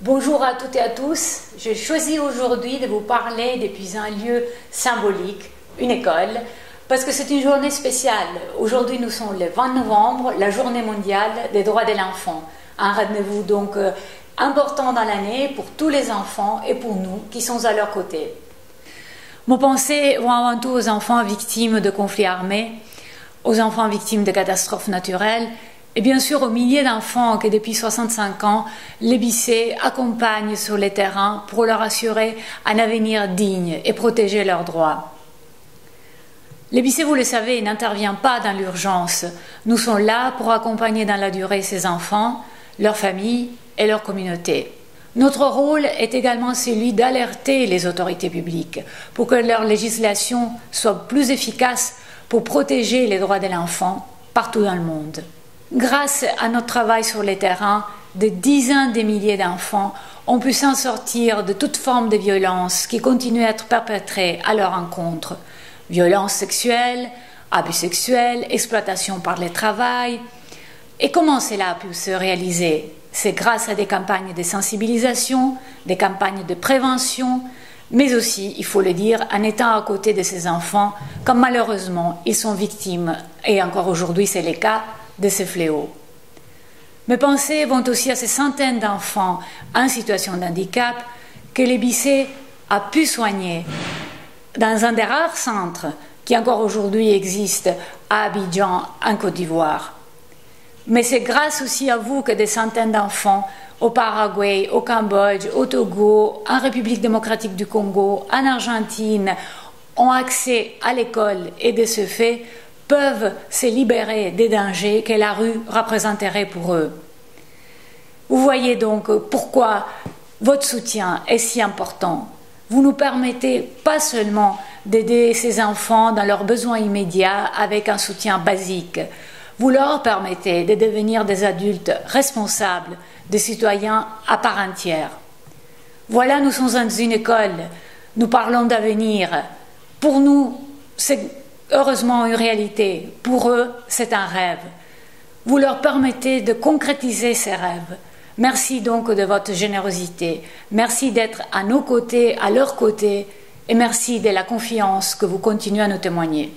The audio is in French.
Bonjour à toutes et à tous. J'ai choisi aujourd'hui de vous parler depuis un lieu symbolique, une école, parce que c'est une journée spéciale. Aujourd'hui, nous sommes le 20 novembre, la journée mondiale des droits de l'enfant. Un rendez-vous donc important dans l'année pour tous les enfants et pour nous qui sommes à leur côté. Mes pensées vont avant tout aux enfants victimes de conflits armés, aux enfants victimes de catastrophes naturelles, et bien sûr aux milliers d'enfants que depuis 65 ans, l'EBC accompagne sur les terrains pour leur assurer un avenir digne et protéger leurs droits. L'EBC, vous le savez, n'intervient pas dans l'urgence. Nous sommes là pour accompagner dans la durée ces enfants, leurs familles et leurs communautés. Notre rôle est également celui d'alerter les autorités publiques pour que leur législation soit plus efficace pour protéger les droits de l'enfant partout dans le monde. Grâce à notre travail sur les terrains, des dizaines de milliers d'enfants ont pu s'en sortir de toute forme de violence qui continue à être perpétrée à leur encontre. Violences sexuelles, abus sexuels, exploitation par le travail. Et comment cela a pu se réaliser? C'est grâce à des campagnes de sensibilisation, des campagnes de prévention, mais aussi, il faut le dire, en étant à côté de ces enfants, comme malheureusement ils sont victimes, et encore aujourd'hui c'est le cas, de ces fléaux. Mes pensées vont aussi à ces centaines d'enfants en situation de handicap que l'EBC a pu soigner dans un des rares centres qui encore aujourd'hui existe à Abidjan, en Côte d'Ivoire. Mais c'est grâce aussi à vous que des centaines d'enfants au Paraguay, au Cambodge, au Togo, en République démocratique du Congo, en Argentine, ont accès à l'école et de ce fait peuvent se libérer des dangers que la rue représenterait pour eux. Vous voyez donc pourquoi votre soutien est si important. Vous nous permettez pas seulement d'aider ces enfants dans leurs besoins immédiats avec un soutien basique, vous leur permettez de devenir des adultes responsables, des citoyens à part entière. Voilà, nous sommes dans une école, nous parlons d'avenir. Pour nous, c'est heureusement une réalité. Pour eux, c'est un rêve. Vous leur permettez de concrétiser ces rêves. Merci donc de votre générosité. Merci d'être à nos côtés, à leur côté, et merci de la confiance que vous continuez à nous témoigner.